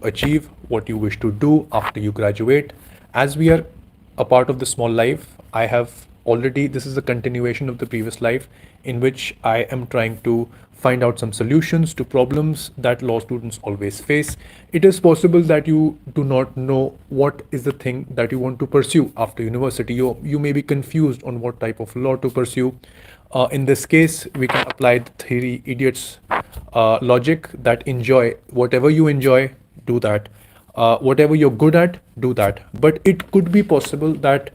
achieve, what you wish to do after you graduate. As we are a part of the small life, I have already, this is a continuation of the previous life in which I am trying to find out some solutions to problems that law students always face. It is possible that you do not know what is the thing that you want to pursue after university. You may be confused on what type of law to pursue. In this case, we can apply the three idiots logic that enjoy whatever you enjoy, do that. Whatever you're good at, do that. But it could be possible that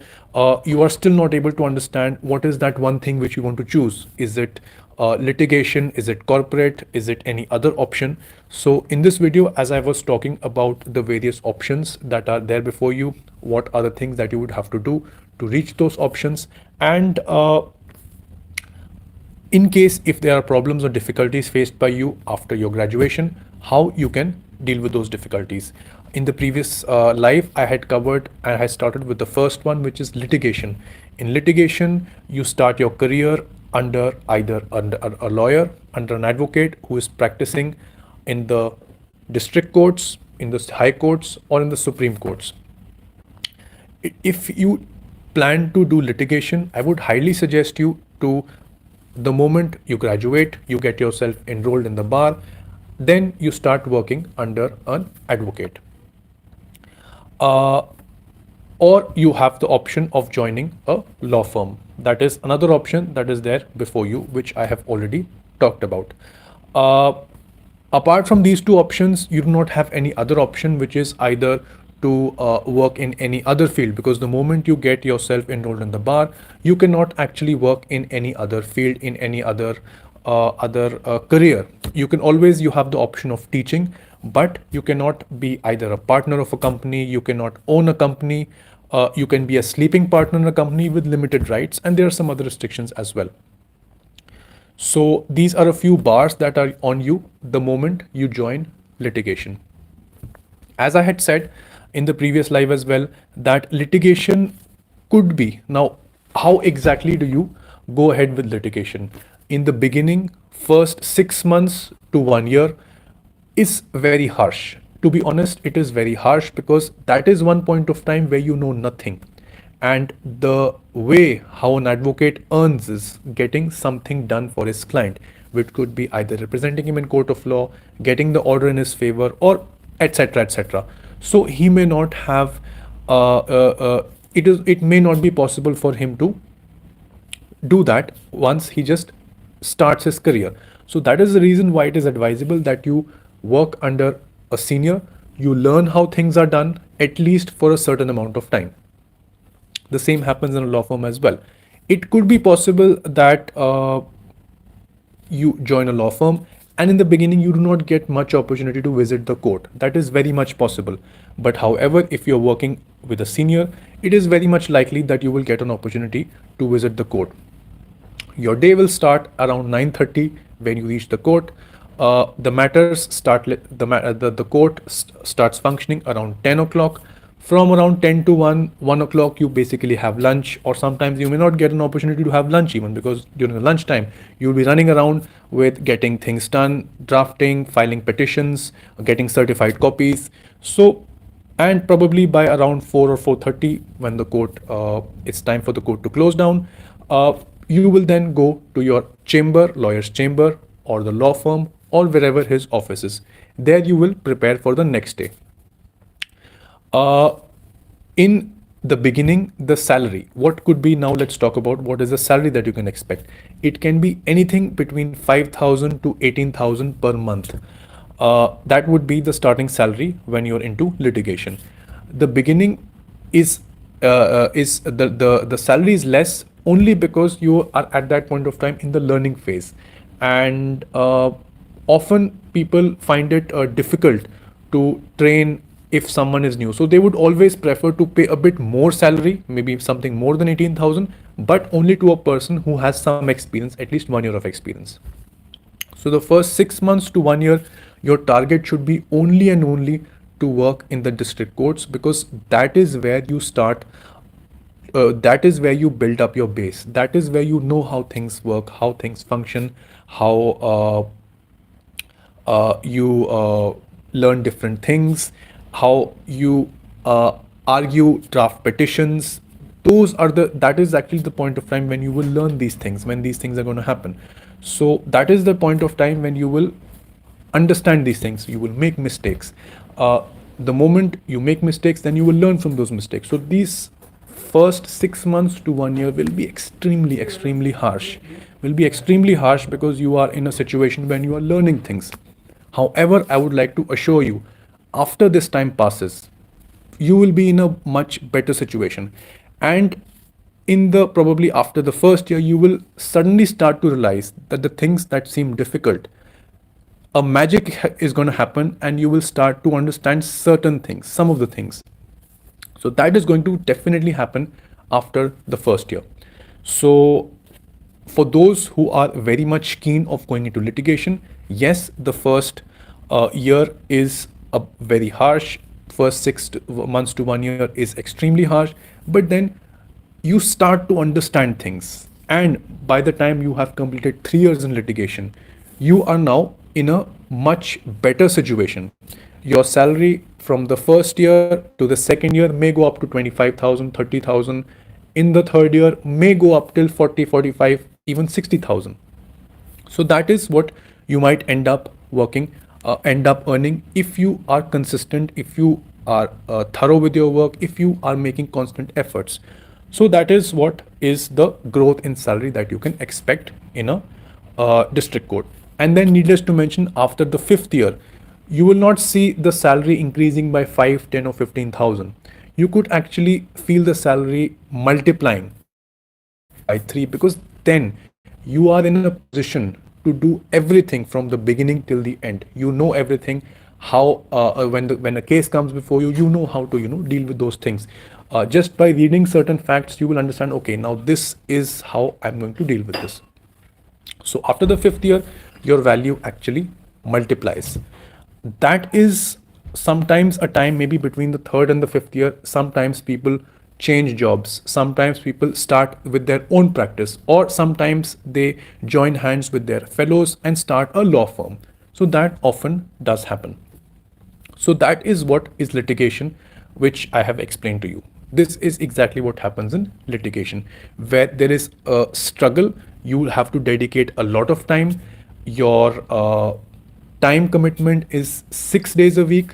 you are still not able to understand what is that one thing which you want to choose. Is it litigation? Is it corporate? Is it any other option? So in this video, as I was talking about the various options that are there before you, what are the things that you would have to do to reach those options, and in case if there are problems or difficulties faced by you after your graduation, how you can deal with those difficulties. In the previous live, I had covered and I started with the first one, which is litigation. In litigation, you start your career under either under a lawyer, under an advocate who is practicing in the district courts, in the high courts, or in the Supreme Courts. If you plan to do litigation, I would highly suggest you to, the moment you graduate, you get yourself enrolled in the bar, then you start working under an advocate. Or you have the option of joining a law firm. That is another option that is there before you, which I have already talked about. Apart from these two options, you do not have any other option, which is either to work in any other field, because the moment you get yourself enrolled in the bar, you cannot actually work in any other field, in any other career. You can always, you have the option of teaching, but you cannot be either a partner of a company, you cannot own a company, you can be a sleeping partner in a company with limited rights, and there are some other restrictions as well. So these are a few bars that are on you the moment you join litigation. As I had said in the previous live as well, that litigation could be, now how exactly do you go ahead with litigation? In the beginning, first 6 months to 1 year is very harsh. To be honest, it is very harsh because that is one point of time where you know nothing. And the way how an advocate earns is getting something done for his client, which could be either representing him in court of law, getting the order in his favor, or etc. etc. So he may not have, it may not be possible for him to do that once he just starts his career. So that is the reason why it is advisable that you work under a senior, you learn how things are done at least for a certain amount of time. The same happens in a law firm as well. It could be possible that you join a law firm and in the beginning you do not get much opportunity to visit the court. That is very much possible. But however, if you're working with a senior, it is very much likely that you will get an opportunity to visit the court. Your day will start around 9:30 when you reach the court. The matters start, the court starts functioning around 10 o'clock. From around 10 to 1 o'clock, you basically have lunch, or sometimes you may not get an opportunity to have lunch even, because during the lunchtime, you'll be running around with getting things done, drafting, filing petitions, getting certified copies. So, and probably by around 4 or 4:30, when the court, it's time for the court to close down, you will then go to your chamber, lawyer's chamber, or the law firm, or wherever his office is. There you will prepare for the next day. In the beginning, the salary, what could be, now let's talk about what is the salary that you can expect. It can be anything between 5,000 to 18,000 per month. That would be the starting salary when you're into litigation. The beginning is the salary is less only because you are at that point of time in the learning phase, and often people find it difficult to train if someone is new. So they would always prefer to pay a bit more salary, maybe something more than 18,000, but only to a person who has some experience, at least 1 year of experience. So the first 6 months to 1 year, your target should be only and only to work in the district courts, because that is where you start, that is where you build up your base. That is where you know how things work, how things function, how you learn different things, how you argue, draft petitions. That is actually the point of time when you will learn these things, when these things are going to happen. So that is the point of time when you will understand these things. You will make mistakes. The moment you make mistakes, then you will learn from those mistakes. So these first 6 months to 1 year will be extremely harsh. Will be extremely harsh because you are in a situation when you are learning things. However, I would like to assure you, after this time passes, you will be in a much better situation. And in the probably after the first year, you will suddenly start to realize that the things that seem difficult, a magic is going to happen, and you will start to understand certain things, some of the things. So that is going to definitely happen after the first year. So for those who are very much keen of going into litigation, yes, the first year is a very harsh. First 6 months to 1 year is extremely harsh, but then you start to understand things. And by the time you have completed 3 years in litigation, you are now in a much better situation. Your salary from the first year to the second year may go up to 25,000, 30,000. In the third year may go up till 40, 45, even 60,000. So that is what you might end up end up earning if you are consistent, if you are thorough with your work, if you are making constant efforts. So that is what is the growth in salary that you can expect in a district court. And then needless to mention, after the fifth year, you will not see the salary increasing by 5, 10 or 15,000. You could actually feel the salary multiplying by 3, because then you are in a position to do everything from the beginning till the end. You know everything, how when a case comes before you, you know how to deal with those things. Just by reading certain facts, you will understand, okay, now this is how I'm going to deal with this. So after the fifth year, your value actually multiplies. That is sometimes a time, maybe between the third and the fifth year. Sometimes people change jobs, sometimes people start with their own practice, or sometimes they join hands with their fellows and start a law firm. So that often does happen. So that is what is litigation, which I have explained to you. This is exactly what happens in litigation, where there is a struggle. You will have to dedicate a lot of time. Your time commitment is 6 days a week.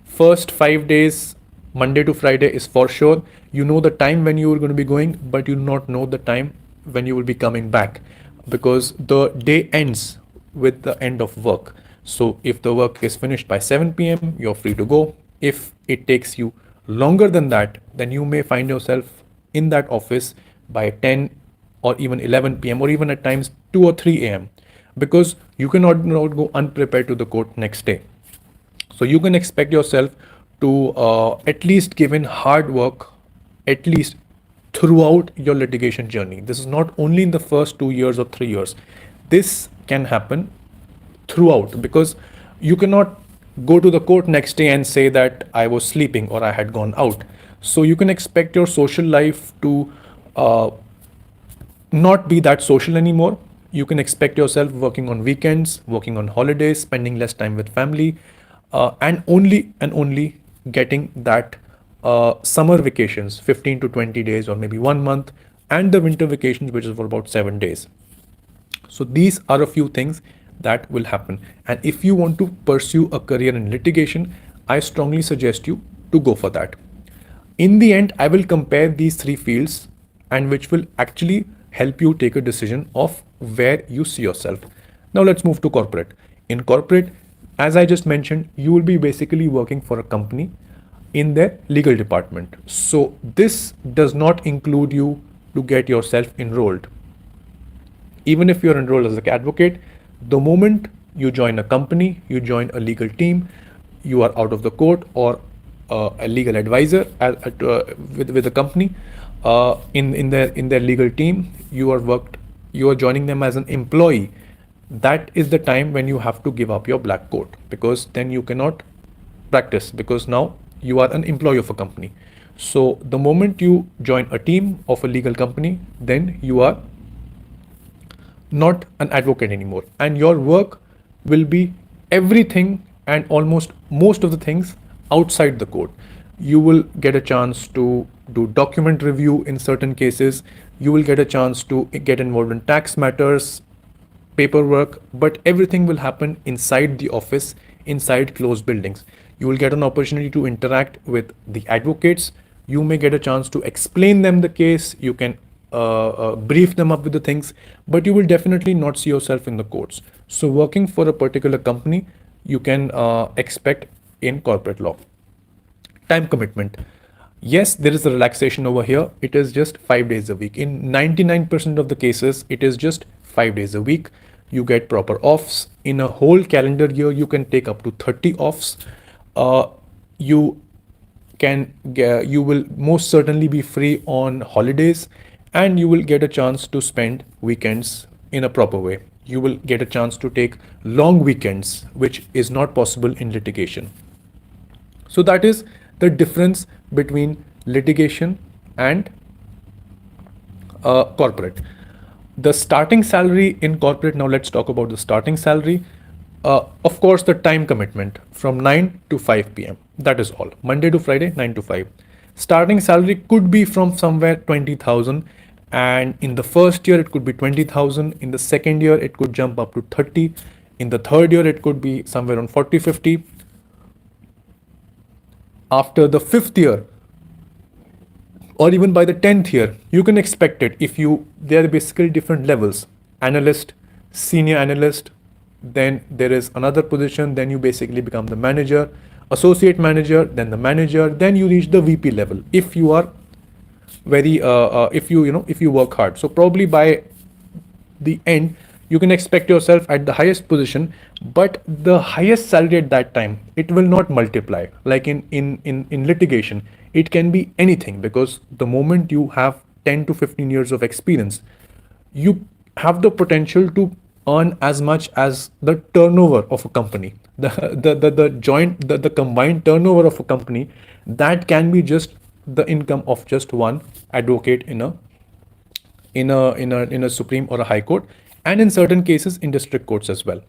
First 5 days, Monday to Friday, is for sure. You know the time when you are going to be going, but you do not know the time when you will be coming back, because the day ends with the end of work. So if the work is finished by 7 p.m., you're free to go. If it takes you longer than that, then you may find yourself in that office by 10 or even 11 p.m. or even at times 2 or 3 a.m. because you cannot not go unprepared to the court next day. So you can expect yourself to at least give in hard work, at least throughout your litigation journey. This is not only in the first 2 years or 3 years. This can happen throughout, because you cannot go to the court next day and say that I was sleeping or I had gone out. So you can expect your social life to not be that social anymore. You can expect yourself working on weekends, working on holidays, spending less time with family, and only getting that summer vacations, 15 to 20 days or maybe 1 month, and the winter vacations, which is for about 7 days. So these are a few things that will happen. And if you want to pursue a career in litigation, I strongly suggest you to go for that. In the end, I will compare these three fields, and which will actually help you take a decision of where you see yourself. Now let's move to corporate. In corporate, as I just mentioned, you will be basically working for a company in their legal department. So this does not include you to get yourself enrolled. Even if you're enrolled as an advocate, the moment you join a company, you join a legal team, you are out of the court, or a legal advisor with a company in their legal team, you are joining them as an employee. That is the time when you have to give up your black coat, because then you cannot practice, because now you are an employee of a company. So the moment you join a team of a legal company, then you are not an advocate anymore, and your work will be everything and almost most of the things outside the code. You will get a chance to do document review in certain cases. You will get a chance to get involved in tax matters, paperwork, but everything will happen inside the office, inside closed buildings. You will get an opportunity to interact with the advocates. You may get a chance to explain them the case. You can brief them up with the things, but you will definitely not see yourself in the courts. So, working for a particular company, you can expect in corporate law. Time commitment. Yes, there is a relaxation over here. It is just 5 days a week. In 99% of the cases, it is just 5 days a week. You get proper offs. In a whole calendar year, you can take up to 30 offs. You you will most certainly be free on holidays, and you will get a chance to spend weekends in a proper way. You will get a chance to take long weekends, which is not possible in litigation. So that is the difference between litigation and corporate. The starting salary in corporate, now let's talk about the starting salary. Of course, the time commitment from 9 to 5 p.m. That is all. Monday to Friday, 9 to 5. Starting salary could be from somewhere 20,000, and in the first year it could be 20,000. In the second year it could jump up to 30. In the third year it could be somewhere on 40, 50. After the fifth year, or even by the 10th year, you can expect it. If you, there are basically different levels: analyst, senior analyst, then there is another position, then you basically become the manager, associate manager, then the manager, then you reach the VP level if you are very if you work hard. So probably by the end, you can expect yourself at the highest position, but the highest salary at that time, it will not multiply. Like in litigation, it can be anything, because the moment you have 10 to 15 years of experience, you have the potential to earn as much as the turnover of a company. The combined turnover of a company, that can be just the income of just one advocate in a supreme or a high court, and in certain cases in district courts as well.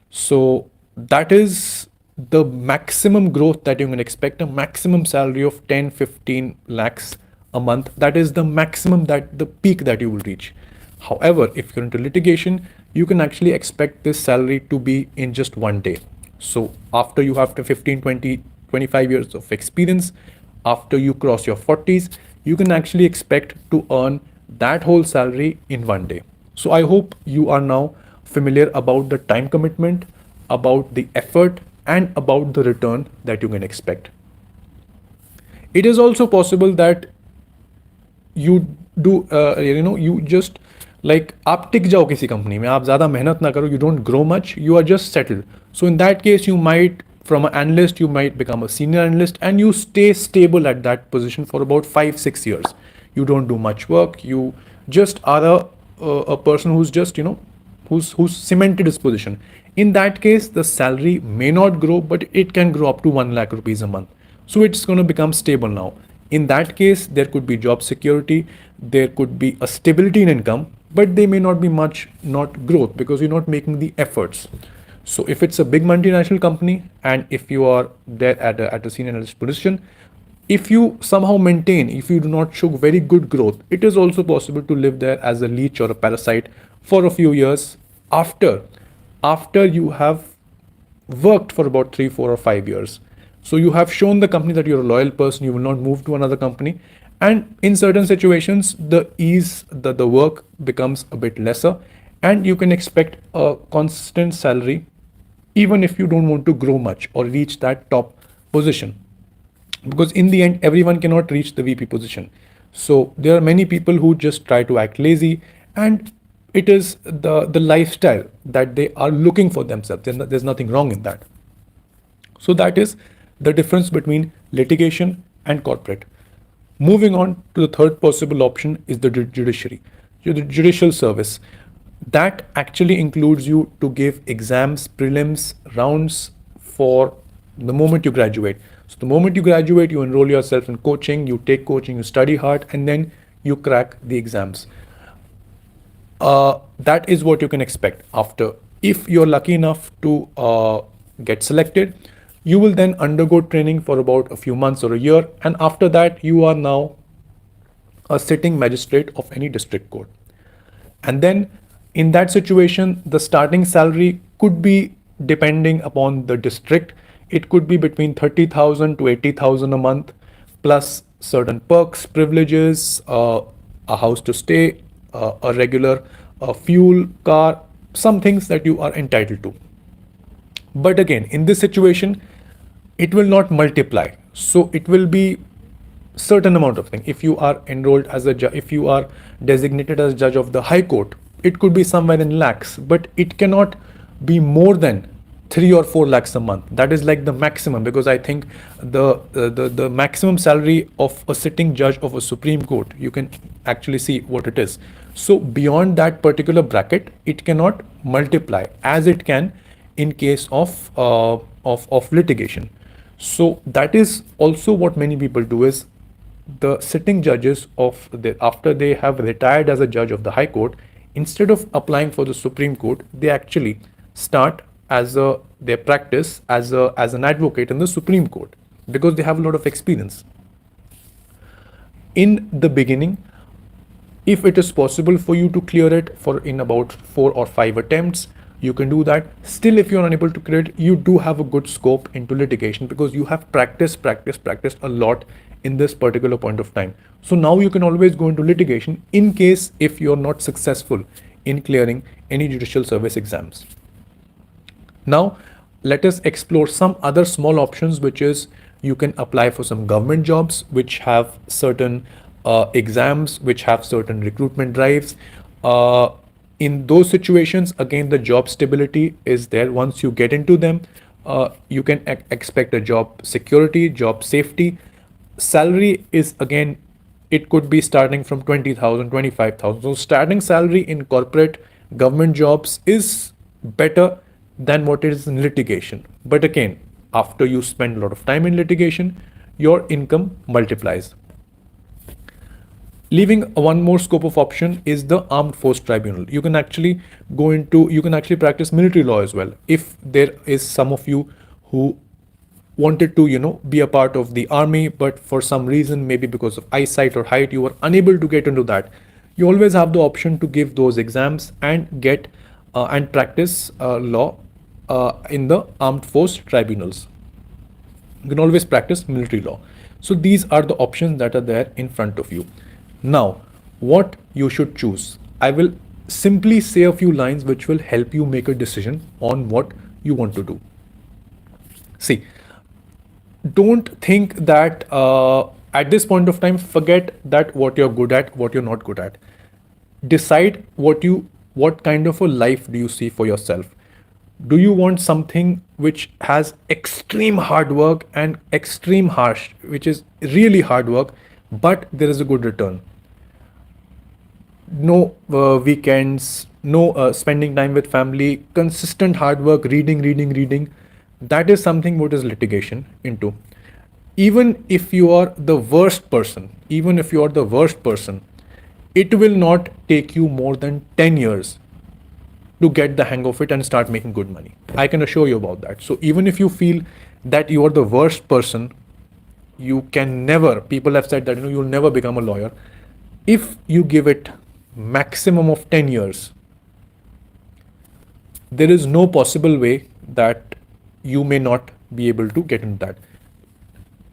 So that is the maximum growth that you can expect. A maximum salary of 10 15 lakhs a month, that is the maximum, that the peak that you will reach. However, if you're into litigation, you can actually expect this salary to be in just one day. So after you have to 15 20 25 years of experience, after you cross your 40s, you can actually expect to earn that whole salary in one day. So I hope you are now familiar about the time commitment, about the effort, and about the return that you can expect. It is also possible that you do you just like आप टिक जाओ किसी company में, आप ज़्यादा मेहनत ना करो, you don't grow much, you are just settled. So in that case, you might, from an analyst, you might become a senior analyst, and you stay stable at that position for about 5 6 years. You don't do much work, you just are a person who's just who's cemented his position. In that case, the salary may not grow, but it can grow up to 1 lakh rupees a month. So it's going to become stable now. In that case, there could be job security, there could be a stability in income, but they may not be much, not growth, because you're not making the efforts. So if it's a big multinational company, and if you are there at a senior analyst position, if you somehow maintain, if you do not show very good growth, it is also possible to live there as a leech or a parasite for a few years after you have worked for about 3 4 or 5 years. So you have shown the company that you're a loyal person, you will not move to another company. And in certain situations, the work becomes a bit lesser, and you can expect a constant salary even if you don't want to grow much or reach that top position. Because in the end, everyone cannot reach the VP position. So there are many people who just try to act lazy, and it is the lifestyle that they are looking for themselves. There's nothing wrong in that. So that is the difference between litigation and corporate. Moving on to the third possible option is the judiciary, the judicial service. That actually includes you to give exams, prelims, rounds for the moment you graduate. So the moment you graduate, you enroll yourself in coaching, you take coaching, you study hard, and then you crack the exams. That is what you can expect after. If you're lucky enough to get selected. You will then undergo training for about a few months or a year, and after that you are now a sitting magistrate of any district court. And then in that situation, the starting salary could be, depending upon the district, it could be between 30,000 to 80,000 a month, plus certain perks, privileges, a house to stay, a regular fuel, car, some things that you are entitled to. But again, in this situation, it will not multiply. So it will be certain amount of thing. If you are enrolled as a judge, if you are designated as judge of the High Court, it could be somewhere in lakhs, but it cannot be more than 3 or 4 lakhs a month. That is like the maximum, because I think the maximum salary of a sitting judge of a Supreme Court, you can actually see what it is. So beyond that particular bracket, it cannot multiply as it can in case of litigation. So that is also what many people do, is the sitting judges after they have retired as a judge of the High Court, instead of applying for the Supreme Court, they actually start their practice as an advocate in the Supreme Court, because they have a lot of experience. In the beginning, if it is possible for you to clear it in about 4 or 5 attempts, you can do that. Still, if you're unable to clear it, you do have a good scope into litigation, because you have practiced a lot in this particular point of time. So now you can always go into litigation in case if you're not successful in clearing any judicial service exams. Now, let us explore some other small options, which is you can apply for some government jobs which have certain exams, which have certain recruitment drives. In those situations, again, the job stability is there. Once you get into them, you can expect a job security, job safety. Salary is, again, it could be starting from 20,000, 25,000. So starting salary in corporate government jobs is better than what it is in litigation. But again, after you spend a lot of time in litigation, your income multiplies. Leaving one more scope of option is the Armed Force Tribunal. You can actually practice military law as well. If there is some of you who wanted to, be a part of the army, but for some reason, maybe because of eyesight or height, you were unable to get into that, you always have the option to give those exams and get and practice law in the Armed Force Tribunals. You can always practice military law. So these are the options that are there in front of you. Now, what you should choose? I will simply say a few lines which will help you make a decision on what you want to do. See, don't think that at this point of time, forget that what you're good at, what you're not good at. Decide what kind of a life do you see for yourself. Do you want something which has extreme hard work and extreme harsh, which is really hard work, but there is a good return? No weekends, no spending time with family, consistent hard work, reading. That is something what is litigation into. Even if you are the worst person, it will not take you more than 10 years to get the hang of it and start making good money. I can assure you about that. So even if you feel that you are the worst person, you can never, people have said that you'll never become a lawyer. If you give it maximum of 10 years, there is no possible way that you may not be able to get into that.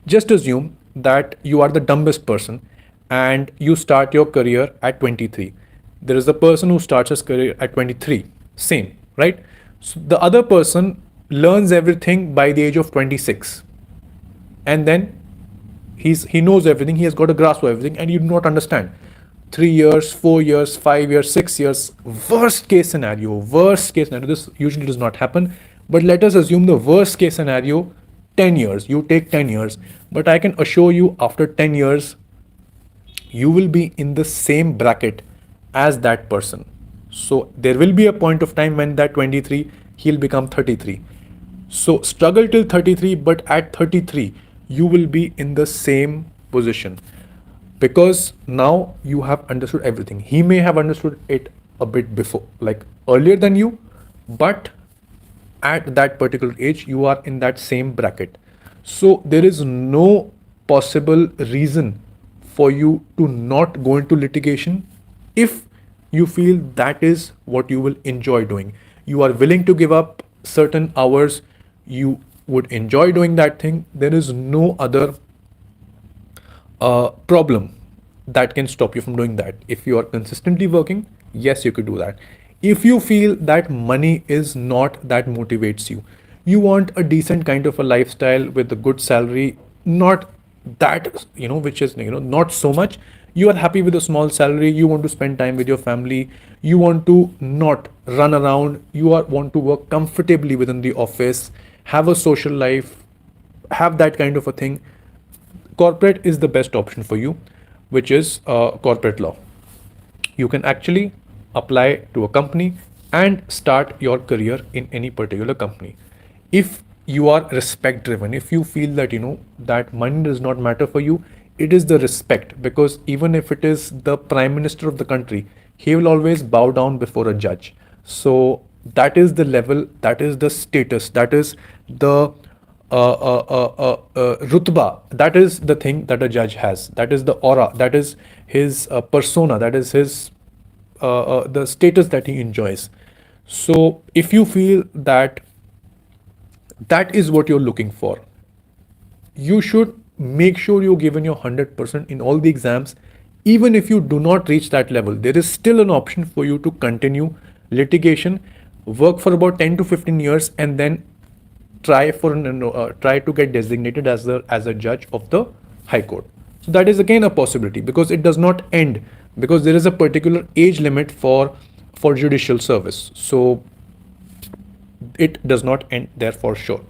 Just assume that you are the dumbest person and you start your career at 23. There is a person who starts his career at 23. Same, right? So the other person learns everything by the age of 26. And then he knows everything, he has got a grasp of everything, and you do not understand. 3 years, 4 years, 5 years, 6 years, worst case scenario, this usually does not happen, but let us assume the worst case scenario, 10 years, you take 10 years, but I can assure you after 10 years, you will be in the same bracket as that person. So there will be a point of time when that 23, he'll become 33. So struggle till 33, but at 33, you will be in the same position, because now you have understood everything. He may have understood it a bit before, like earlier than you, but at that particular age you are in that same bracket. So there is no possible reason for you to not go into litigation if you feel that is what you will enjoy doing. You are willing to give up certain hours, you would enjoy doing that thing. There is no other problem that can stop you from doing that. If you are consistently working, yes, you could do that. If you feel that money is not that motivates you, you want a decent kind of a lifestyle with a good salary, not that, which is, not so much. You are happy with a small salary, you want to spend time with your family, you want to not run around, want to work comfortably within the office, have a social life, have that kind of a thing. Corporate is the best option for you, which is corporate law. You can actually apply to a company and start your career in any particular company. If you are respect driven, if you feel that that money does not matter for you, it is the respect, because even if it is the prime minister of the country, he will always bow down before a judge. So that is the level, that is the status, that is the rutba, that is the thing that a judge has, that is the aura, that is his persona, that is his the status that he enjoys. So if you feel that that is what you're looking for, you should make sure you're given your 100% in all the exams. Even if you do not reach that level, there is still an option for you to continue litigation, work for about 10 to 15 years, and then try to get designated as a judge of the high court. So that is again a possibility, because it does not end, because there is a particular age limit for judicial service. So it does not end there for sure.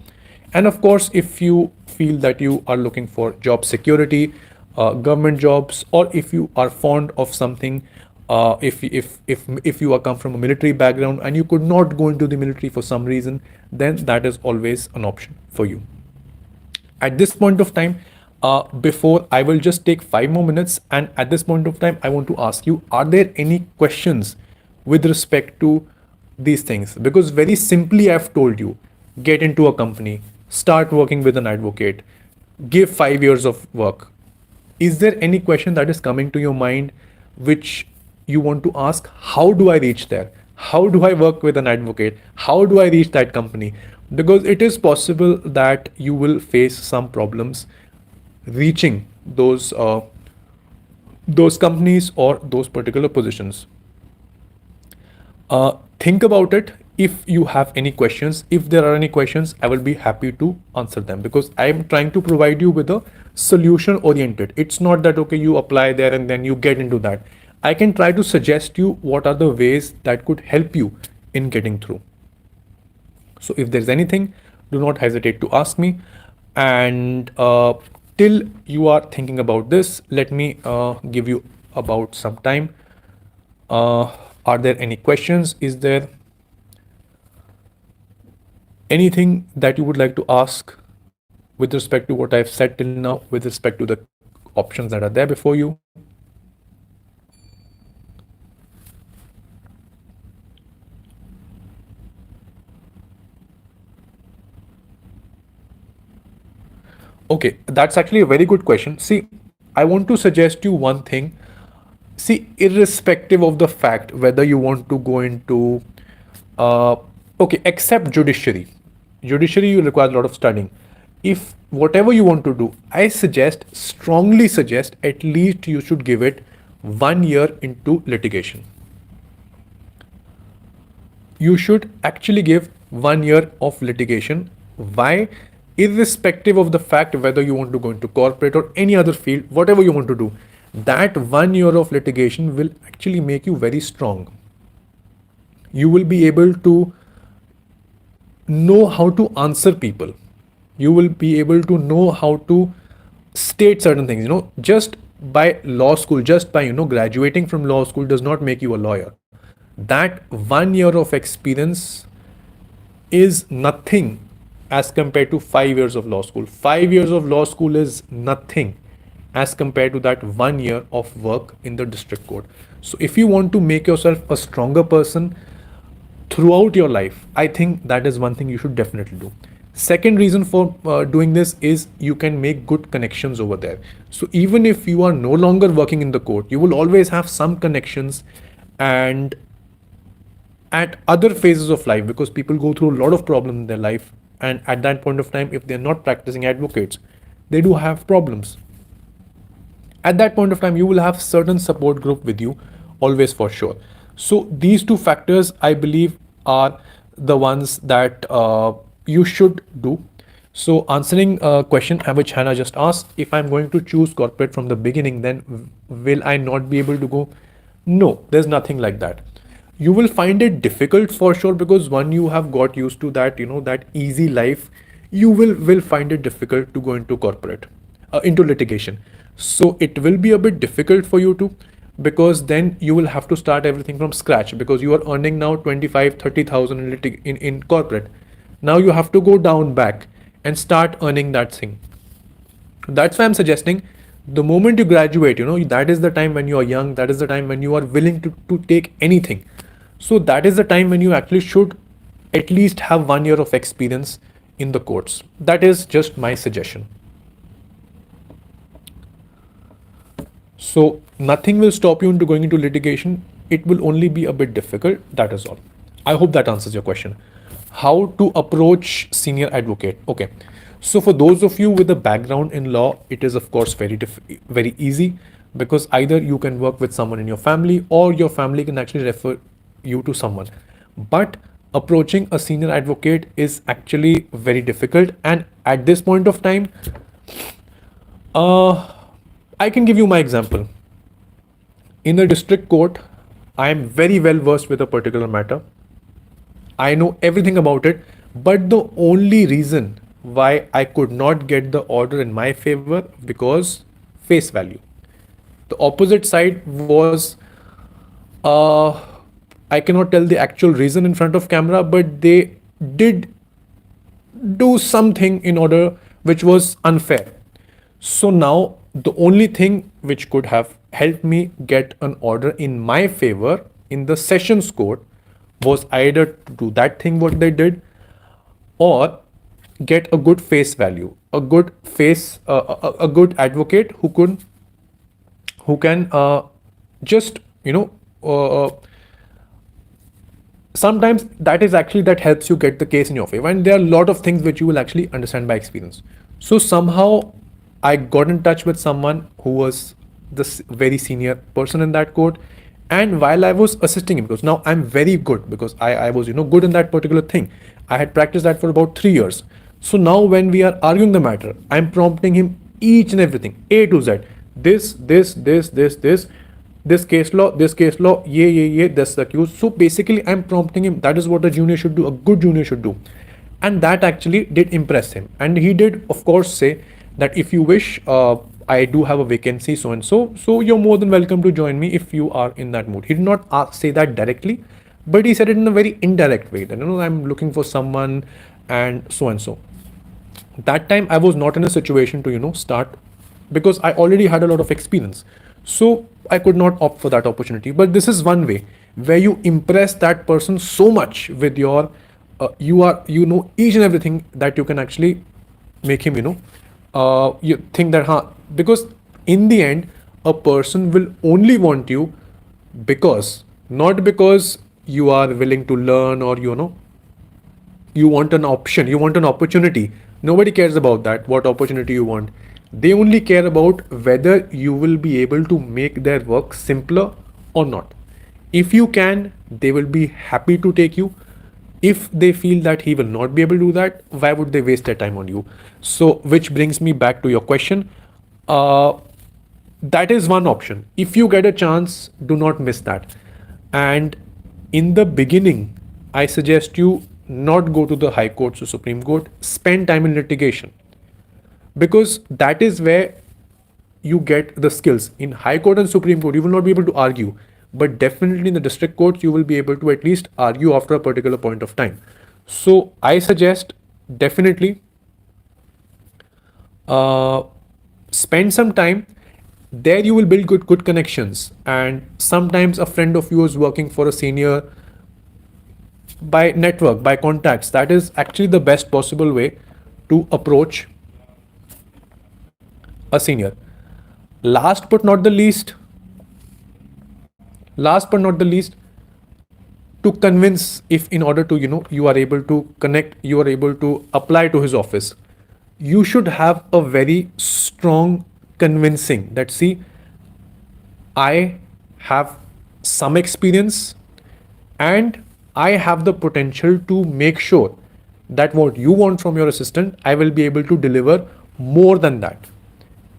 And of course, if you feel that you are looking for job security, government jobs, or if you are fond of something, if you are come from a military background and you could not go into the military for some reason, then that is always an option for you. At this point of time, before I will just take 5 more minutes, and at this point of time I want to ask you, are there any questions with respect to these things? Because very simply I've told you, get into a company, start working with an advocate, give 5 years of work. Is there any question that is coming to your mind which you want to ask? How do I reach there? How do I work with an advocate? How do I reach that company? Because it is possible that you will face some problems reaching those companies or those particular positions. Think about it. If you have any questions, if there are any questions, I will be happy to answer them, because I am trying to provide you with a solution oriented. It's not that, okay, you apply there and then you get into that. I can try to suggest you what are the ways that could help you in getting through. So if there's anything, do not hesitate to ask me. And till you are thinking about this, let me give you about some time. Are there any questions? Is there anything that you would like to ask with respect to what I've said till now, with respect to the options that are there before you? Okay, that's actually a very good question. See, I want to suggest you one thing. See, irrespective of the fact whether you want to go into, okay, except judiciary you require a lot of studying. If whatever you want to do, I strongly suggest, at least you should give it 1 year into litigation. You should actually give 1 year of litigation. Why? Irrespective of the fact whether you want to go into corporate or any other field, whatever you want to do, that 1 year of litigation will actually make you very strong. You will be able to know how to answer people. You will be able to know how to state certain things. Just by law school, just by graduating from law school does not make you a lawyer. That 1 year of experience is nothing as compared to 5 years of law school. 5 years of law school is nothing as compared to that 1 year of work in the district court. So if you want to make yourself a stronger person, throughout your life, I think that is one thing you should definitely do. Second reason for doing this is you can make good connections over there. So even if you are no longer working in the court, you will always have some connections. And at other phases of life, because people go through a lot of problems in their life, and at that point of time, if they're not practicing advocates, they do have problems. At that point of time, you will have certain support group with you always, for sure. So these two factors, I believe, are the ones that you should do. So answering a question which Hannah just asked, if I'm going to choose corporate from the beginning, then will I not be able to go? No, there's nothing like that. You will find it difficult for sure, because when you have got used to that, that easy life, you will find it difficult to go into corporate, into litigation. So it will be a bit difficult for you to, because then you will have to start everything from scratch, because you are earning now 25 30,000 in corporate. Now you have to go down back and start earning that thing. That's why I'm suggesting, the moment you graduate, that is the time when you are young, that is the time when you are willing to take anything. So that is the time when you actually should at least have 1 year of experience in the courts. That is just my suggestion. So nothing will stop you into going into litigation. It will only be a bit difficult. That is all. I hope that answers your question. How to approach senior advocate? Okay. So for those of you with a background in law, it is of course very easy, because either you can work with someone in your family, or your family can actually refer you to someone. But approaching a senior advocate is actually very difficult. And at this point of time, I can give you my example. In a district court, I am very well versed with a particular matter. I know everything about it, but the only reason why I could not get the order in my favor, because face value. The opposite side was, I cannot tell the actual reason in front of camera, but they did do something in order which was unfair. So now the only thing which could have helped me get an order in my favor in the sessions court was either to do that thing what they did, or get a good face value, a good a good advocate who can just sometimes that is actually that helps you get the case in your favor. And there are a lot of things which you will actually understand by experience. So somehow I got in touch with someone who was the very senior person in that court. And while I was assisting him, because now I'm very good, because I was good in that particular thing. I had practiced that for about 3 years. So now when we are arguing the matter, I'm prompting him each and everything, A to Z. This case law, yeah, that's the accused. So basically I'm prompting him. That is what a junior should do, a good junior should do. And that actually did impress him. And he did, of course, say that if you wish, I do have a vacancy, so and so. So you're more than welcome to join me if you are in that mood. He did not say that directly, but he said it in a very indirect way. That I'm looking for someone, and so and so. That time I was not in a situation to start, because I already had a lot of experience. So I could not opt for that opportunity. But this is one way where you impress that person so much with your you know each and everything, that you can actually make him you think that because in the end a person will only want you not because you are willing to learn, or you want an option, you want an opportunity. Nobody cares about that, what opportunity you want. They only care about whether you will be able to make their work simpler or not. If you can, they will be happy to take you. If they feel that he will not be able to do that, why would they waste their time on you? So, which brings me back to your question. That is one option. If you get a chance, do not miss that. And in the beginning, I suggest you not go to the High Courts or Supreme Court. Spend time in litigation, because that is where you get the skills. In High Court and Supreme Court, you will not be able to argue, but definitely in the district courts, you will be able to at least argue after a particular point of time. So I suggest definitely spend some time there. You will build good connections, and sometimes a friend of yours working for a senior by network, by contacts. That is actually the best possible way to approach a senior. Last but not the least, last but not the least, to convince, if in order to, you are able to connect, you are able to apply to his office, you should have a very strong convincing that, see, I have some experience and I have the potential to make sure that what you want from your assistant, I will be able to deliver more than that.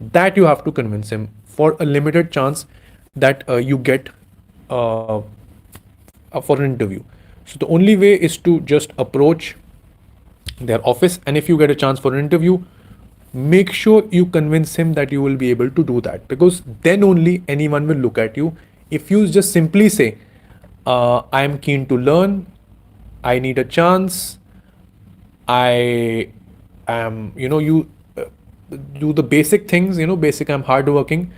That you have to convince him for a limited chance that you get uh, for an interview. So the only way is to just approach their office, and if you get a chance for an interview, make sure you convince him that you will be able to do that, because then only anyone will look at you. If you just simply say, I am keen to learn, I need a chance, I am, you do the basic things, basic, I'm hardworking,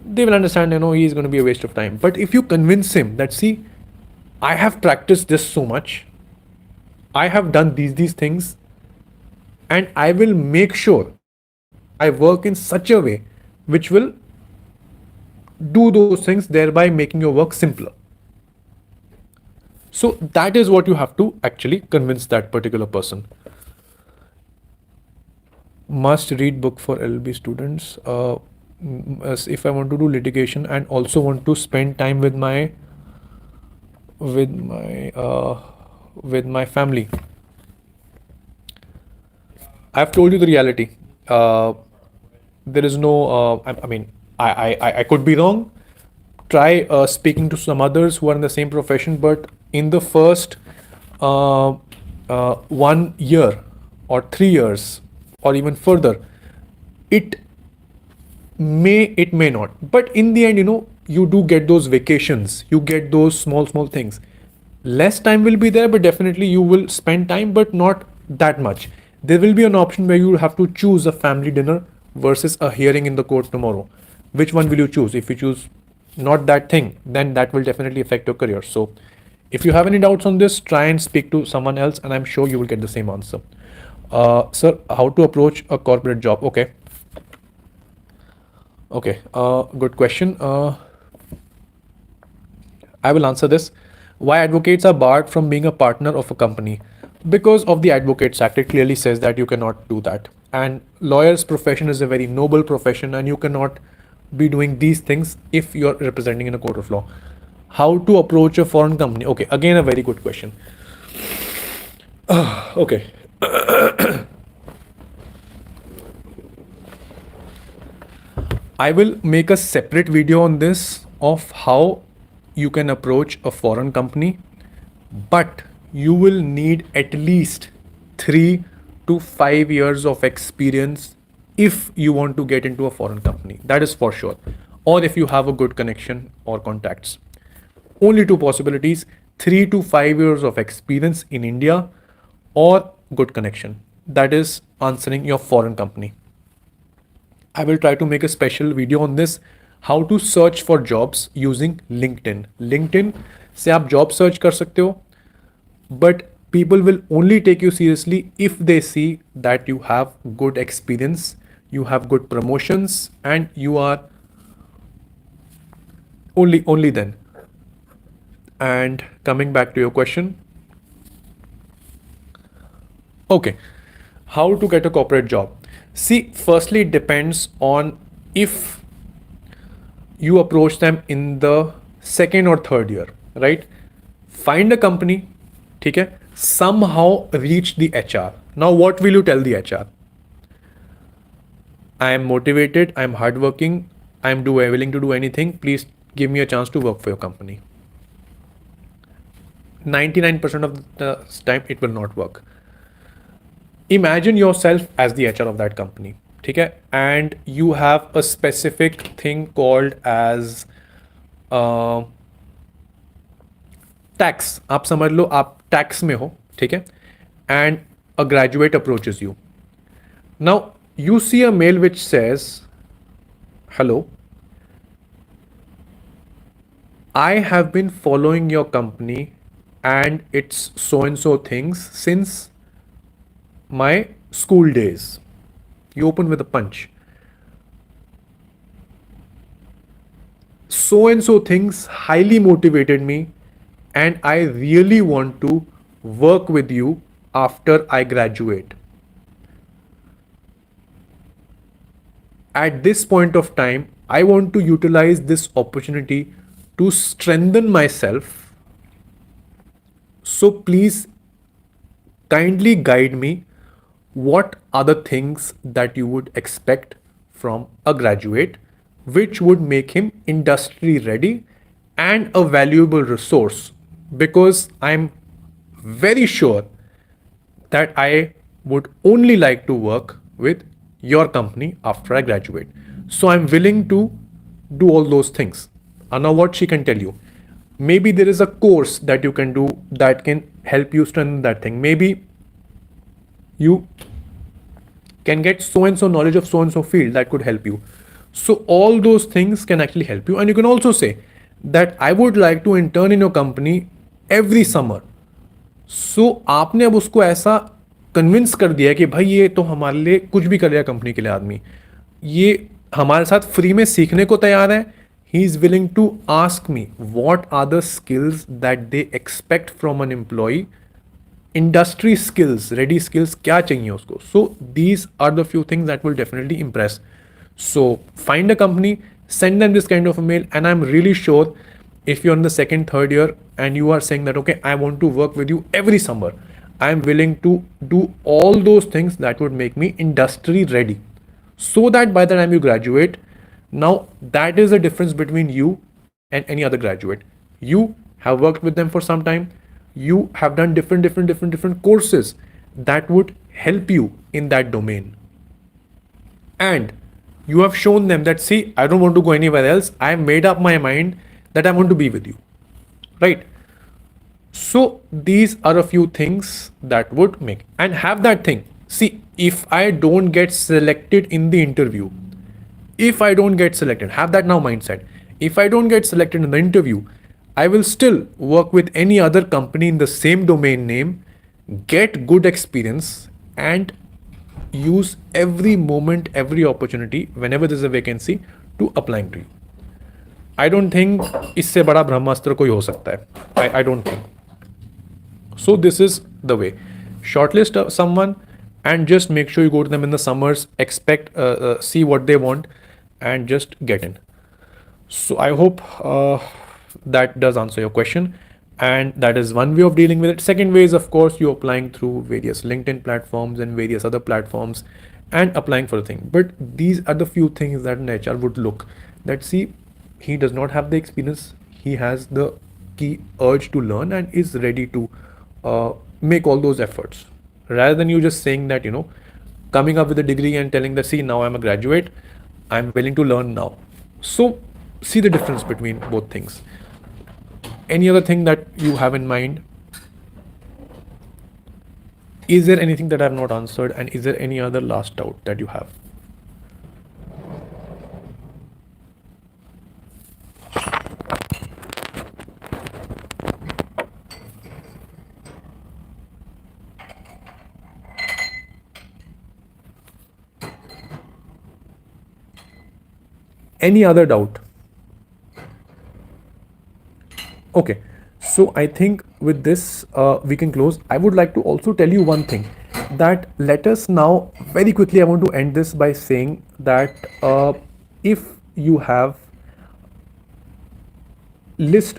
they will understand, he's going to be a waste of time. But if you convince him that, see, I have practiced this so much, I have done these things, and I will make sure I work in such a way which will do those things, thereby making your work simpler. So that is what you have to actually convince that particular person. Must read book for LLB students. As if I want to do litigation and also want to spend time with my with my uh, with my family. I've told you the reality. There is no. I mean, I could be wrong. Try speaking to some others who are in the same profession, but in the first 1 year or 3 years or even further, it it may not. But in the end, you do get those vacations. You get those small things. Less time will be there, but definitely you will spend time, but not that much. There will be an option where you will have to choose a family dinner versus a hearing in the court tomorrow. Which one will you choose? If you choose not that thing, then that will definitely affect your career. So if you have any doubts on this, try and speak to someone else, and I'm sure you will get the same answer. Sir, how to approach a corporate job? Okay. Okay, good question. I will answer this. Why advocates are barred from being a partner of a company? Because of the Advocates Act, it clearly says that you cannot do that. And lawyer's profession is a very noble profession, and you cannot be doing these things if you're representing in a court of law. How to approach a foreign company? Okay, again, a very good question. Okay. I will make a separate video on this of how you can approach a foreign company, but you will need at least 3 to 5 years of experience if you want to get into a foreign company. That is for sure. Or if you have a good connection or contacts. Only two possibilities: 3 to 5 years of experience in India or good connection. That is answering your foreign company. I will try to make a special video on this, how to search for jobs using LinkedIn. LinkedIn से आप job search कर सकते हो, but people will only take you seriously if they see that you have good experience, you have good promotions, and you are only then. And coming back to your question, okay, how to get a corporate job? See, firstly, it depends on if you approach them in the second or third year, right? Find a company, okay, somehow reach the HR. Now, what will you tell the HR? I am motivated, I am hardworking, I am willing to do anything. Please give me a chance to work for your company. 99% of the time, it will not work. Imagine yourself as the HR of that company, okay? And you have a specific thing called as tax. आप समझ लो आप tax में हो, ठीक है? And a graduate approaches you. Now you see a mail which says, hello, I have been following your company and it's so and so things since my school days. You open with a punch. So and so things highly motivated me, and I really want to work with you after I graduate. At this point of time, I want to utilize this opportunity to strengthen myself. So please kindly guide me. What are the things that you would expect from a graduate which would make him industry ready and a valuable resource? Because I'm very sure that I would only like to work with your company after I graduate. So I'm willing to do all those things. And now what she can tell you. Maybe there is a course that you can do that can help you strengthen that thing. Maybe you can get so and so knowledge of so and so field that could help you. So all those things can actually help you. And you can also say that I would like to intern in your company every summer. सो आपने अब उसको ऐसा convince कर दिया कि भाई ये तो हमारे लिए कुछ भी करेगा कंपनी के लिए आदमी, ये हमारे साथ फ्री में सीखने को तैयार है. He is willing to ask me what are the skills that they expect from an employ, industry skills, ready skills क्या चाहिए उसको. So these are the few things that will definitely impress. So find a company, send them this kind of a mail, and I'm really sure if you're in the second, third year and you are saying that, okay, I want to work with you every summer, I'm willing to do all those things that would make me industry ready, so that by the time you graduate, now that is the difference between you and any other graduate. You have worked with them for some time, you have done different courses that would help you in that domain, and you have shown them that, see, I don't want to go anywhere else, I made up my mind that I want to be with you, right? So these are a few things that would make, and have that thing. See, if I don't get selected in the interview, if I don't get selected, have that now mindset. If I don't get selected in the interview, I will still work with any other company in the same domain name, get good experience, and use every moment, every opportunity whenever there's a vacancy to applying to you. I don't think इससे बड़ा ब्रह्मास्त्र कोई हो सकता है. I don't think. So this is the way. Shortlist someone and just make sure you go to them in the summers, expect, see what they want, and just get in. So I hope that does answer your question, and that is one way of dealing with it. Second way is, of course, you applying through various LinkedIn platforms and various other platforms and applying for the thing. But these are the few things that an HR would look, that see, he does not have the experience, he has the key urge to learn and is ready to make all those efforts, rather than you just saying that, coming up with a degree and telling that, see, now I'm a graduate, I'm willing to learn now. So see the difference between both things. Any other thing that you have in mind? Is there anything that I have not answered, and is there any other last doubt that you have? Any other doubt? Okay, so I think with this we can close. I would like to also tell you one thing, that let us now very quickly, I want to end this by saying that if you have list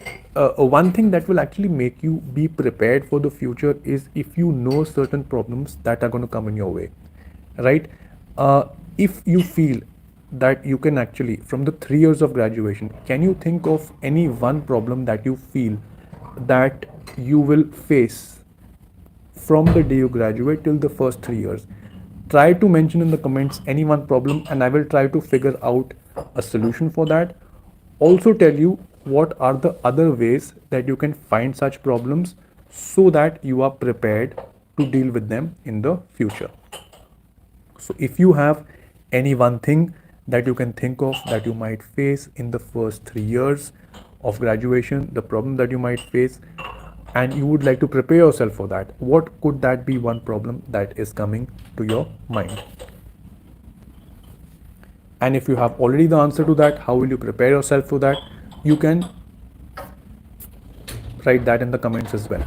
one thing that will actually make you be prepared for the future is if you know certain problems that are going to come in your way, right? If you feel that you can actually, from the 3 years of graduation, can you think of any one problem that you feel that you will face from the day you graduate till the first 3 years? Try to mention in the comments any one problem, and I will try to figure out a solution for that. Also tell you what are the other ways that you can find such problems, so that you are prepared to deal with them in the future. So if you have any one thing that you can think of that you might face in the first 3 years of graduation, the problem that you might face, and you would like to prepare yourself for that, what could that be one problem that is coming to your mind? And if you have already the answer to that, how will you prepare yourself for that? You can write that in the comments as well.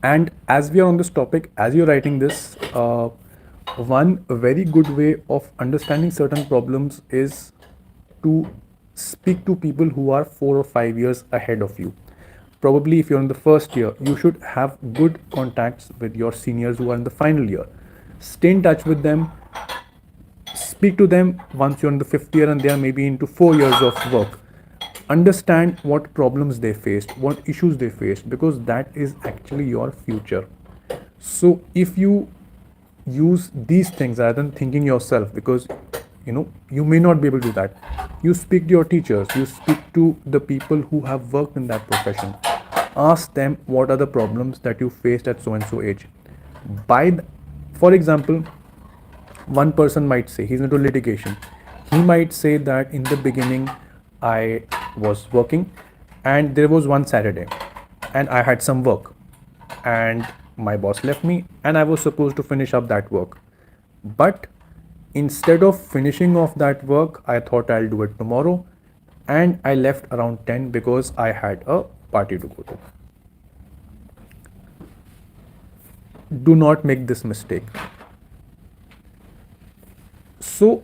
And as we are on this topic, as you're writing this, one very good way of understanding certain problems is to speak to people who are 4 or 5 years ahead of you. Probably if you're in the first year, you should have good contacts with your seniors who are in the final year. Stay in touch with them, speak to them once you're in the fifth year and they are maybe into 4 years of work. Understand what problems they faced, what issues they faced, because that is actually your future. So if you use these things rather than thinking yourself, because you may not be able to do that, you speak to your teachers, you speak to the people who have worked in that profession, ask them what are the problems that you faced at so and so age. For example, one person might say he's into litigation. He might say that in the beginning I was working and there was one Saturday and I had some work and my boss left me and I was supposed to finish up that work. But instead of finishing off that work, I thought I'll do it tomorrow and I left around 10 because I had a party to go to. Do not make this mistake. So,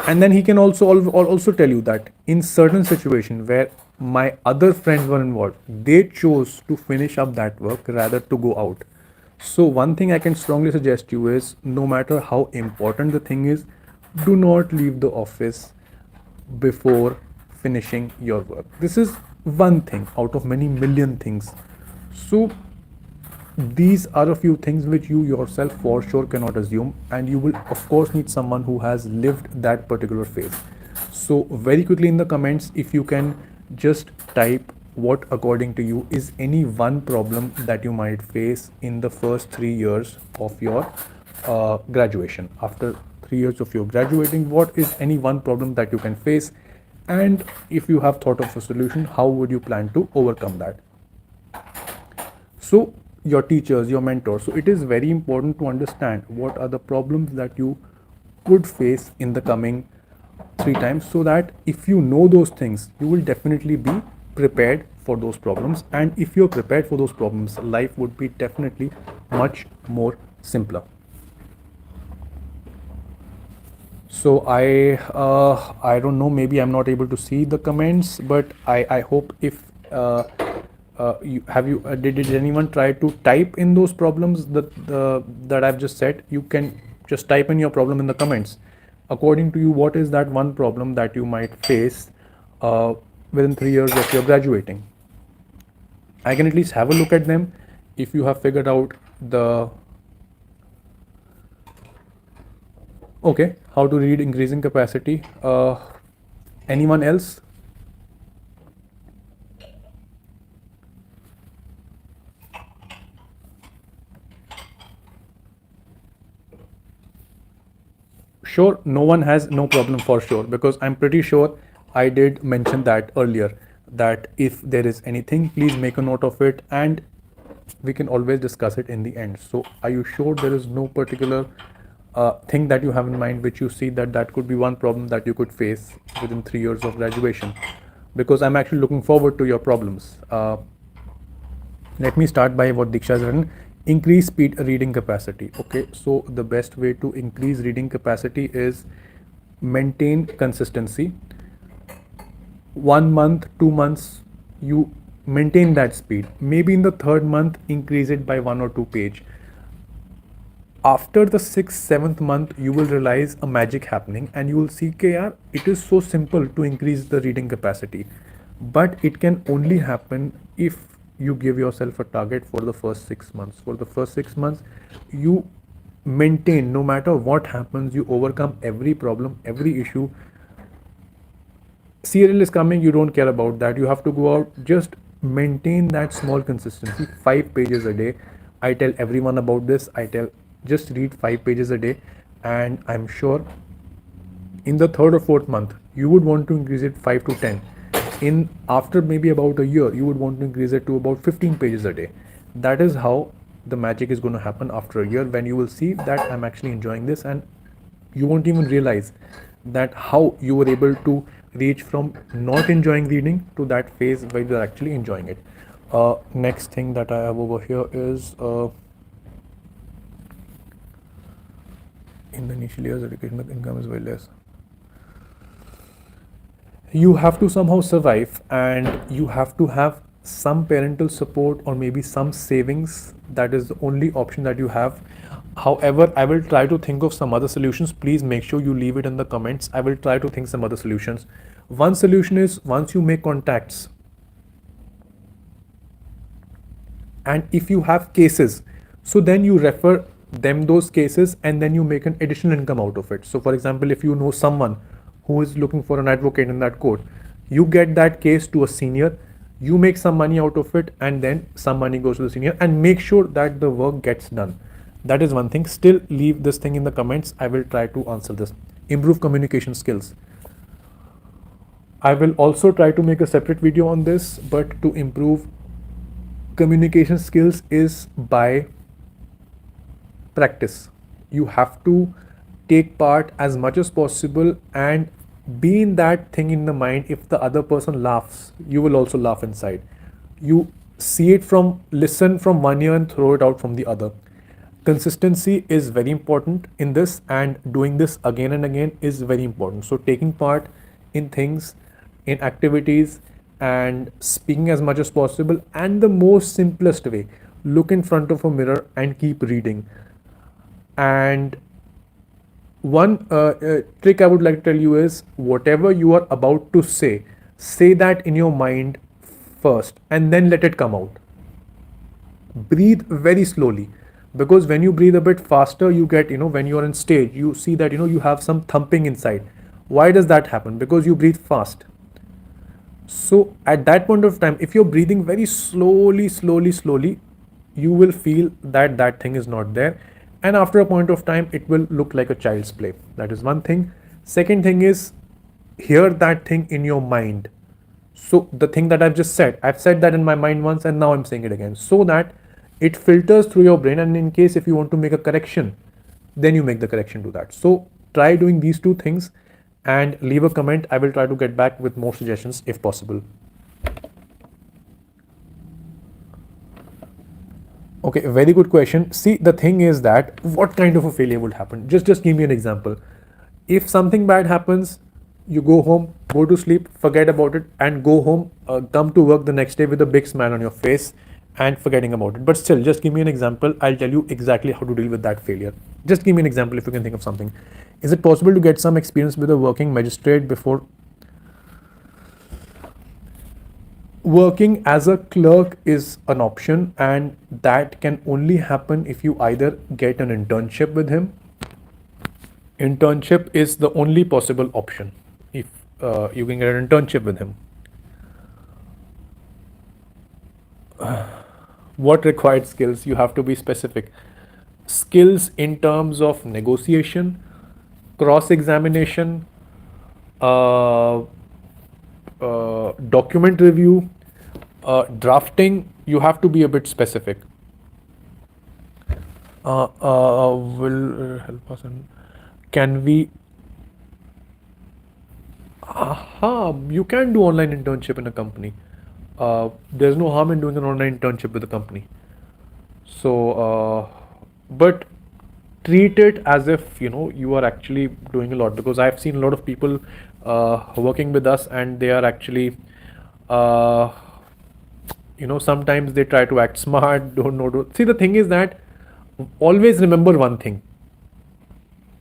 and then he can also tell you that in certain situation where my other friends were involved, they chose to finish up that work rather to go out. So one thing I can strongly suggest you is, no matter how important the thing is, do not leave the office before finishing your work. This is one thing out of many million things. So these are a few things which you yourself for sure cannot assume, and you will of course need someone who has lived that particular phase. So very quickly in the comments, if you can just type what according to you is any one problem that you might face in the first 3 years of your graduation. After 3 years of your graduating, what is any one problem that you can face, and if you have thought of a solution, how would you plan to overcome that? So your teachers, your mentors, so it is very important to understand what are the problems that you could face in the coming 3 times, so that if you know those things, you will definitely be prepared for those problems. And if you're prepared for those problems, life would be definitely much more simpler. So I don't know, maybe I'm not able to see the comments, but I hope if did anyone try to type in those problems that I've just said? You can just type in your problem in the comments. According to you, what is that one problem that you might face within 3 years of your graduating? I can at least have a look at them. If you have figured out how to read increasing capacity. Anyone else? Sure, no one has no problem for sure, because I'm pretty sure I did mention that earlier, that if there is anything, please make a note of it and we can always discuss it in the end. So are you sure there is no particular thing that you have in mind which you see that could be one problem that you could face within 3 years of graduation? Because I'm actually looking forward to your problems. Let me start by what Diksha has written. Increase speed reading capacity. Okay, so the best way to increase reading capacity is maintain consistency. 1 month, 2 months, you maintain that speed. Maybe in the third month, increase it by 1 or 2 pages. After the 6th, 7th month, you will realize a magic happening and you will see that it is so simple to increase the reading capacity. But it can only happen if you give yourself a target for the first 6 months. For the first 6 months, you maintain, no matter what happens, you overcome every problem, every issue. Serial is coming, you don't care about that. You have to go out, just maintain that small consistency. 5 pages a day. I tell everyone about this. I tell just read 5 pages a day, and I'm sure In the third or fourth month, you would want to increase it 5 to 10. In after maybe about a year, you would want to increase it to about 15 pages a day. That is how the magic is going to happen after a year, when you will see that I'm actually enjoying this, and you won't even realize that how you were able to reach from not enjoying reading to that phase where you're actually enjoying it. Next thing that I have over here is in the initial years, educational income is very less. You have to somehow survive, and you have to have some parental support or maybe some savings. That is the only option that you have. However, I will try to think of some other solutions. Please make sure you leave it in the comments. I will try to think some other solutions. One solution is, once you make contacts, and if you have cases, so then you refer them those cases, and then you make an additional income out of it. So for example, if you know someone who is looking for an advocate in that court, you get that case to a senior, you make some money out of it, and then some money goes to the senior, and make sure that the work gets done. That is one thing. Still leave this thing in the comments. I will try to answer this. Improve communication skills. I will also try to make a separate video on this, but to improve communication skills is by practice. You have to take part as much as possible and be in that thing in the mind. If the other person laughs, you will also laugh inside. You see it from, listen from one ear and throw it out from the other. Consistency is very important in this, and doing this again and again is very important. So taking part in things, in activities, and speaking as much as possible. And the most simplest way, look in front of a mirror and keep reading. And one trick I would like to tell you is, whatever you are about to say that in your mind first and then let it come out. Breathe very slowly, because when you breathe a bit faster, you get, when you're on stage, you see that, you have some thumping inside. Why does that happen? Because you breathe fast. So at that point of time, if you're breathing very slowly, you will feel that that thing is not there. And after a point of time, it will look like a child's play. That is one thing. Second thing is, hear that thing in your mind. So the thing that I've just said, I've said that in my mind once, and now I'm saying it again, so that it filters through your brain. And in case if you want to make a correction, then you make the correction to that. So try doing these two things and leave a comment. I will try to get back with more suggestions if possible. Okay, very good question. See, the thing is that what kind of a failure would happen? Just give me an example. If something bad happens, you go home, go to sleep, forget about it, and go home, come to work the next day with a big smile on your face and forgetting about it. But still, just give me an example. I'll tell you exactly how to deal with that failure. Just give me an example if you can think of something. Is it possible to get some experience with a working magistrate before? Working as a clerk is an option, and that can only happen if you either get an internship with him. Internship is the only possible option if you can get an internship with him. What required skills? You have to be specific. Skills in terms of negotiation, cross-examination, document review, drafting. You have to be a bit specific. Will help us. And can we? You can do online internship in a company. There's no harm in doing an online internship with a company. So, but treat it as if you are actually doing a lot, because I've seen a lot of people working with us, and they are actually sometimes they try to act smart, don't know. See, the thing is that always remember one thing: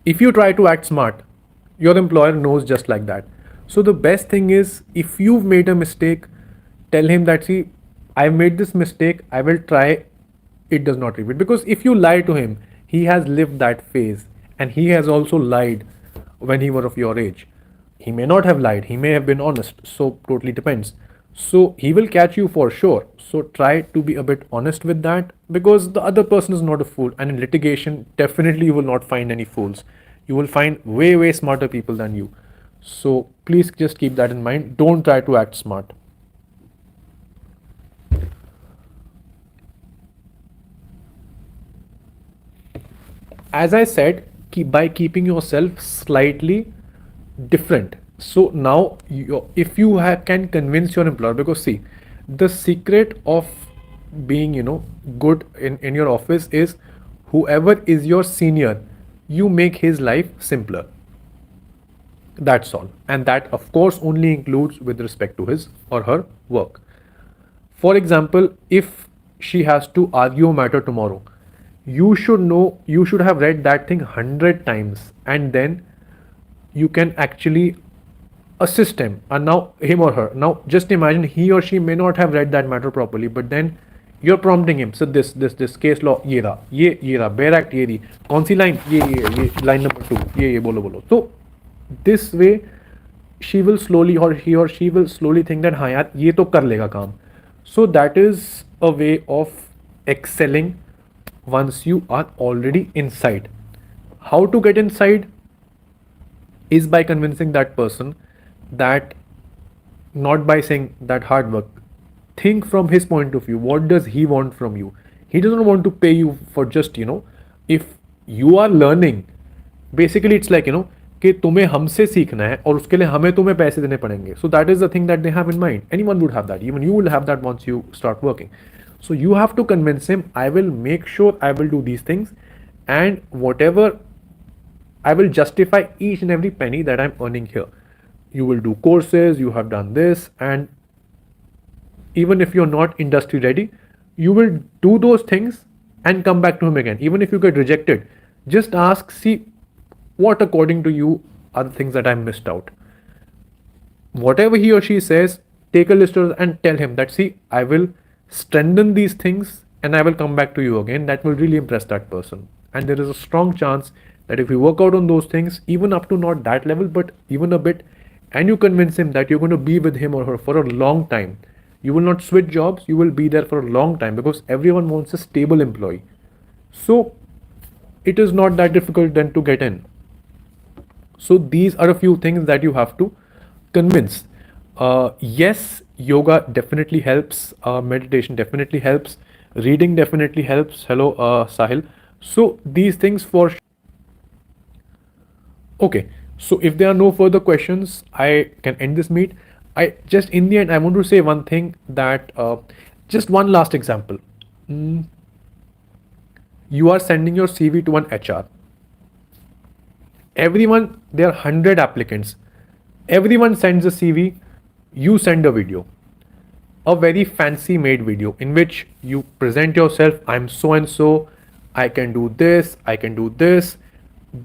if you try to act smart, your employer knows just like that. So the best thing is, if you've made a mistake, tell him that, see, I made this mistake, I will try it does not repeat. Because if you lie to him, he has lived that phase, and he has also lied when he was of your age. He may not have lied, he may have been honest, so totally depends. So he will catch you for sure. So try to be a bit honest with that, because the other person is not a fool, and in litigation definitely you will not find any fools. You will find way, way smarter people than you. So please just keep that in mind. Don't try to act smart. As I said, by keeping yourself slightly different. So now, if you can convince your employer, because see, the secret of being, good in your office is whoever is your senior, you make his life simpler. That's all. And that, of course, only includes with respect to his or her work. For example, if she has to argue a matter tomorrow, you should have read that thing 100 times, and then you can actually assist him, and now him or her. Now just imagine he or she may not have read that matter properly, but then you're prompting him. So this case law ये रहा bare act ये रही कौन सी line ये line number 2 ये बोलो. So this way she will slowly, or he or she will slowly think that हाँ यार ये तो कर लेगा काम. So that is a way of excelling once you are already inside. How to get inside is by convincing that person that, not by saying that hard work. Think from his point of view. What does he want from you? He doesn't want to pay you for just, if you are learning, basically it's like, कि तुम्हें हमसे सीखना है और उसके लिए हमें तुम्हें पैसे देने पड़ेंगे. So that is the thing that they have in mind. Anyone would have that. Even you will have that once you start working. So you have to convince him, I will make sure I will do these things, and whatever, I will justify each and every penny that I'm earning here. You will do courses, you have done this, and even if you're not industry ready, you will do those things and come back to him again. Even if you get rejected, just ask, see, what according to you are the things that I missed out. Whatever he or she says, take a list and tell him that, see, I will strengthen these things and I will come back to you again. That will really impress that person. And there is a strong chance that if you work out on those things, even up to not that level, but even a bit, and you convince him that you're going to be with him or her for a long time, you will not switch jobs, you will be there for a long time, because everyone wants a stable employee. So it is not that difficult then to get in. So these are a few things that you have to convince. Yes, yoga definitely helps, meditation definitely helps, reading definitely helps. Hello, Sahil. So these things for sure. Okay, so if there are no further questions, I can end this meet. I just, in the end, I want to say one thing, that just one last example. You are sending your CV to an HR. Everyone, there are 100 applicants. Everyone sends a CV. You send a video, a very fancy made video in which you present yourself. I'm so and so. I can do this. I can do this.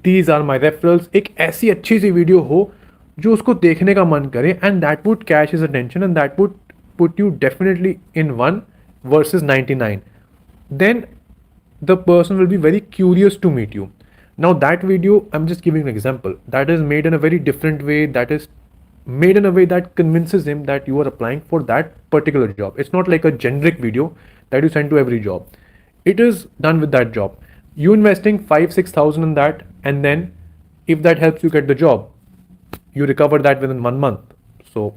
These are my referrals. एक ऐसी अच्छी सी video हो जो उसको देखने का मन करे, and that would catch his attention, and that would put you definitely in 1 versus 99. Then the person will be very curious to meet you. Now that video, I'm just giving an example, that is made in a very different way, that is made in a way that convinces him that you are applying for that particular job. It's not like a generic video that you send to every job. It is done with that job. You investing 5,000-6,000 in that, and then if that helps you get the job, you recover that within 1 month. So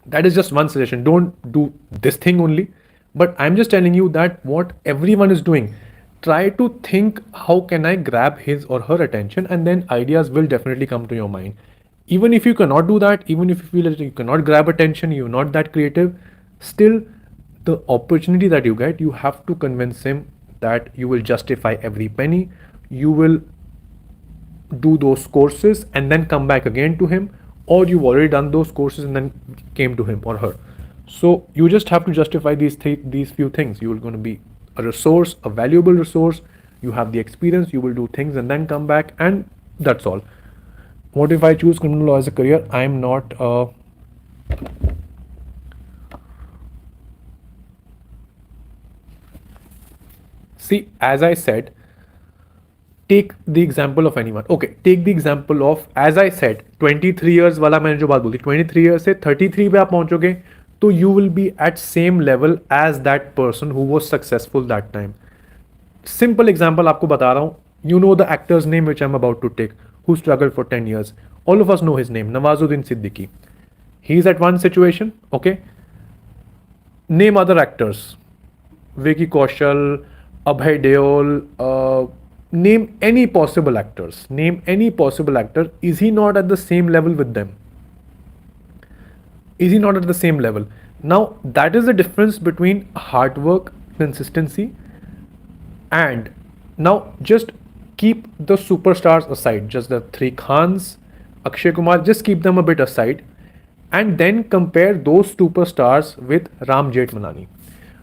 that is just one suggestion. Don't do this thing only, but I'm just telling you that what everyone is doing, try to think, how can I grab his or her attention, and then ideas will definitely come to your mind. Even if you cannot do that, even if you feel that you cannot grab attention, you're not that creative, still the opportunity that you get, you have to convince him that you will justify every penny. You will do those courses and then come back again to him, or you've already done those courses and then came to him or her. So you just have to justify these few things. You're going to be a resource, a valuable resource. You have the experience, you will do things and then come back, and that's all. What if I choose criminal law as a career? I'm not see, as I said, take the example of anyone. Okay, take the example of, as I said, 23 years वाला मैंने जो बात बोली, 23 years से 33 पे आप पहुंचोगे, तो you will be at same level as that person who was successful that time. Simple example आपको बता रहा हूँ. You know the actor's name which I'm about to take, who struggled for 10 years. All of us know his name, Nawazuddin Siddiqui. He's at one situation, okay? Name other actors. Vicky Kaushal, Abhay Deol, name any possible actors. Name any possible actor. Is he not at the same level with them? Is he not at the same level? Now, that is the difference between hard work, consistency, and now just keep the superstars aside, just the three Khans, Akshay Kumar, just keep them a bit aside, and then compare those superstars with Ram Jethmalani.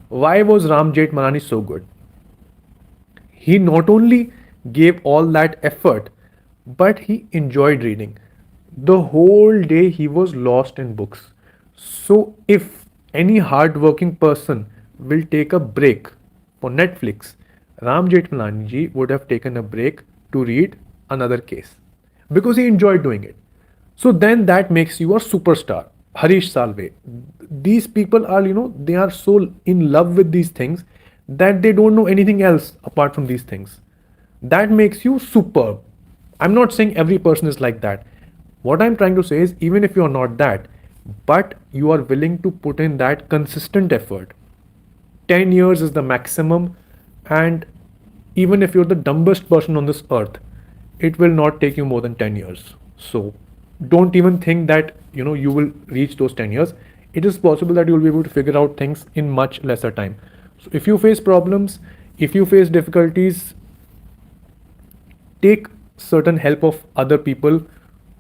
Why was Ram Jethmalani so good? He not only gave all that effort, but he enjoyed reading. The whole day he was lost in books. So, if any hardworking person will take a break for Netflix, Ram Jethmalani ji would have taken a break to read another case because he enjoyed doing it. So then that makes you a superstar. Harish Salve. These people are, they are so in love with these things that they don't know anything else apart from these things. That makes you superb. I'm not saying every person is like that. What I'm trying to say is, even if you're not that, but you are willing to put in that consistent effort, 10 years is the maximum, and even if you're the dumbest person on this earth, it will not take you more than 10 years. So don't even think that you will reach those 10 years. It is possible that you will be able to figure out things in much lesser time. So if you face problems, if you face difficulties, take certain help of other people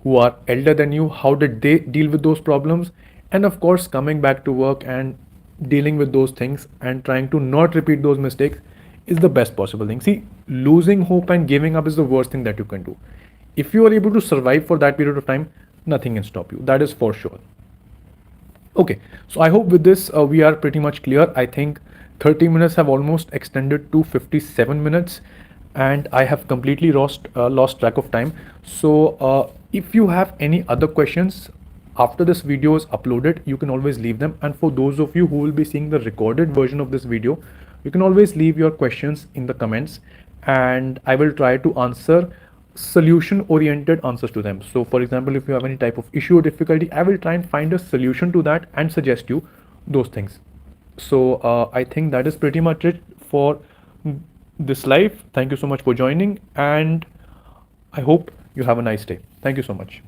who are elder than you. How did they deal with those problems? And of course, coming back to work and dealing with those things and trying to not repeat those mistakes is the best possible thing. See, losing hope and giving up is the worst thing that you can do. If you are able to survive for that period of time, nothing can stop you. That is for sure. Okay, so I hope with this we are pretty much clear. I think 30 minutes have almost extended to 57 minutes, and I have completely lost track of time. So if you have any other questions after this video is uploaded, you can always leave them. And for those of you who will be seeing the recorded version of this video, you can always leave your questions in the comments, and I will try to answer solution oriented answers to them. So for example, if you have any type of issue or difficulty, I will try and find a solution to that and suggest you those things. So I think that is pretty much it for this live. Thank you so much for joining, and I hope you have a nice day. Thank you so much.